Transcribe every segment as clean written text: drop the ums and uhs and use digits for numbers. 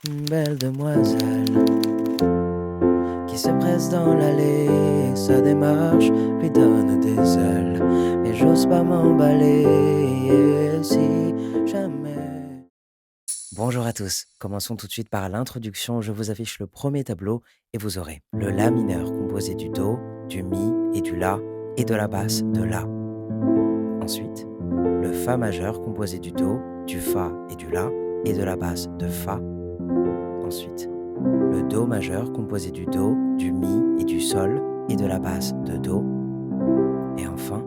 Une belle demoiselle qui se presse dans l'allée, sa démarche lui donne des ailes, mais j'ose pas m'emballer si jamais. Bonjour à tous, commençons tout de suite par l'introduction. Je vous affiche le premier tableau et vous aurez le La mineur composé du Do, du Mi et du La et de la basse de La. Ensuite, le Fa majeur composé du Do, du Fa et du La et de la basse de Fa. Ensuite, le Do majeur composé du Do, du Mi et du Sol et de la basse de Do. Et enfin,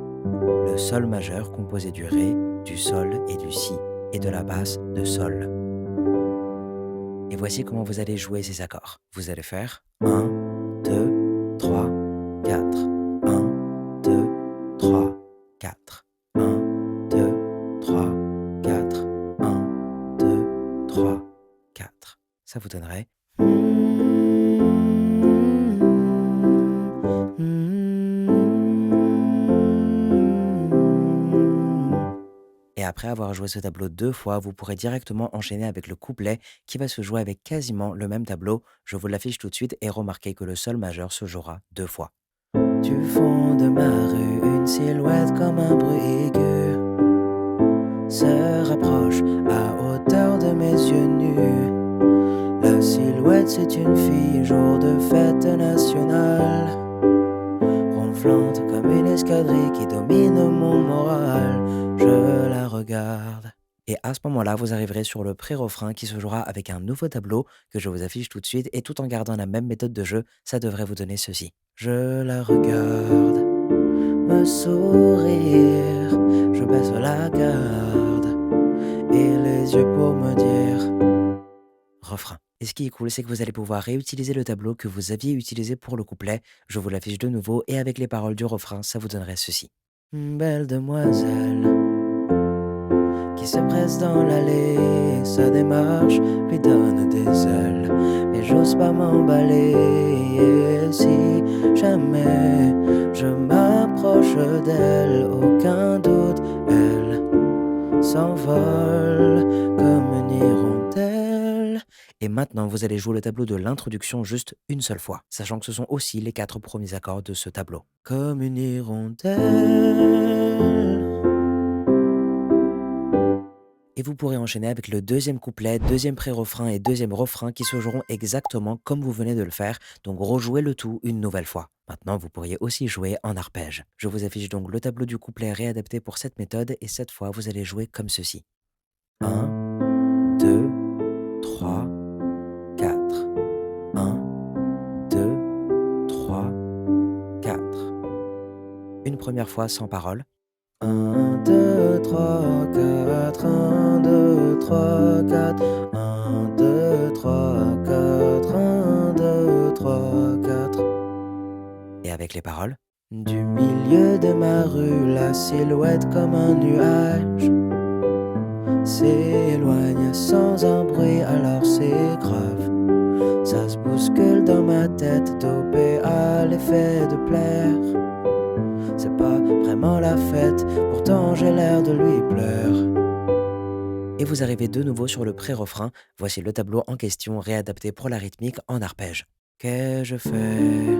le Sol majeur composé du Ré, du Sol et du Si et de la basse de Sol. Et voici comment vous allez jouer ces accords. Vous allez faire 1, 2, 3, 4. 1, 2, 3, 4. 1, 2, 3, 4. 1, 2, 3, 4. Ça vous donnerait. Et après avoir joué ce tableau 2 fois, vous pourrez directement enchaîner avec le couplet qui va se jouer avec quasiment le même tableau. Je vous l'affiche tout de suite et remarquez que le Sol majeur se jouera 2 fois. Du fond de ma rue, une silhouette comme un bruit aigu se rapproche à hauteur de mes yeux nus. La silhouette, c'est une fille, jour de fête nationale, ronflante comme une escadrille qui domine mon moral. Je la regarde. Et à ce moment-là, vous arriverez sur le pré-refrain qui se jouera avec un nouveau tableau que je vous affiche tout de suite, et tout en gardant la même méthode de jeu, ça devrait vous donner ceci. Je la regarde, me sourire, je baisse la garde, et les yeux pour me dire refrain. Et ce qui est cool, c'est que vous allez pouvoir réutiliser le tableau que vous aviez utilisé pour le couplet. Je vous l'affiche de nouveau, et avec les paroles du refrain, ça vous donnerait ceci. Une belle demoiselle qui se presse dans l'allée, sa démarche lui donne des ailes, mais j'ose pas m'emballer si jamais je m'approche d'elle. Aucun doute, elle s'envole comme une hirondelle. Et maintenant, vous allez jouer le tableau de l'introduction juste une seule fois, sachant que ce sont aussi les 4 premiers accords de ce tableau. Comme une hirondelle. Et vous pourrez enchaîner avec le deuxième couplet, deuxième pré-refrain et deuxième refrain qui se joueront exactement comme vous venez de le faire, donc rejouez le tout une nouvelle fois. Maintenant, vous pourriez aussi jouer en arpège. Je vous affiche donc le tableau du couplet réadapté pour cette méthode, et cette fois, vous allez jouer comme ceci. 1, 2, 3, 4. 1, 2, 3, 4. Une première fois sans parole. 1, 2, 3, 4, 1, 2, 3, 4, 1, 2, 3, 4, 1, 2, 3, 4. Et avec les paroles. Du milieu de ma rue, la silhouette comme un nuage s'éloigne sans un bruit, alors c'est grave. Ça se bouscule dans ma tête, dopé à l'effet de plaire. C'est pas vraiment la fête, pourtant j'ai l'air de lui plaire. Et vous arrivez de nouveau sur le pré-refrain. Voici le tableau en question réadapté pour la rythmique en arpège. Qu'ai-je fait,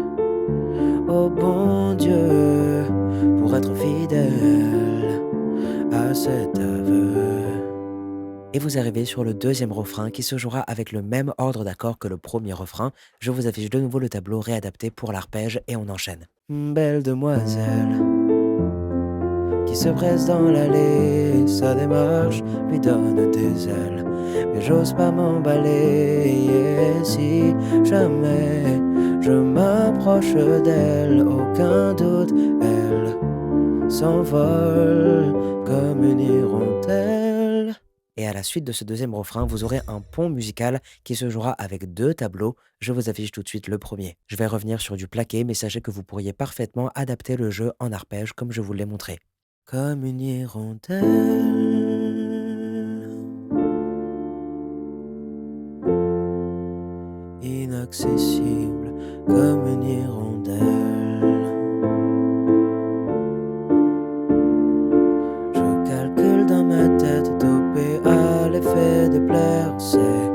oh bon Dieu, pour être fidèle à cet aveu? Et vous arrivez sur le deuxième refrain qui se jouera avec le même ordre d'accords que le premier refrain. Je vous affiche de nouveau le tableau réadapté pour l'arpège et on enchaîne. Belle demoiselle qui se presse dans l'allée, sa démarche lui donne des ailes, mais j'ose pas m'emballer si jamais je m'approche d'elle. Aucun doute, elle s'envole comme une hirondelle. Et à la suite de ce deuxième refrain, vous aurez un pont musical qui se jouera avec 2 tableaux. Je vous affiche tout de suite le premier. Je vais revenir sur du plaqué, mais sachez que vous pourriez parfaitement adapter le jeu en arpège comme je vous l'ai montré. Comme une hirondelle, inaccessible comme une hirondelle. Je calcule dans ma tête, dopé à l'effet de plaire, c'est.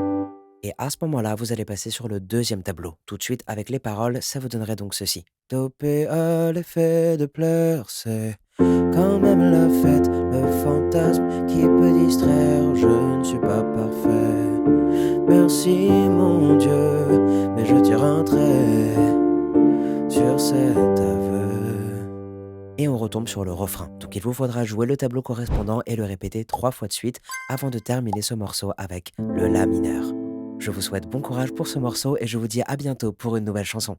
Et À ce moment-là, vous allez passer sur le deuxième tableau. Tout de suite, avec les paroles, ça vous donnerait donc ceci. Dopé à l'effet de plaire, c'est quand même la fête, le fantasme qui peut distraire. Je ne suis pas parfait. Merci mon Dieu, mais je tire un trait sur cet aveu. Et on retombe sur le refrain. Donc il vous faudra jouer le tableau correspondant et le répéter 3 fois de suite avant de terminer ce morceau avec le La mineur. Je vous souhaite bon courage pour ce morceau et je vous dis à bientôt pour une nouvelle chanson.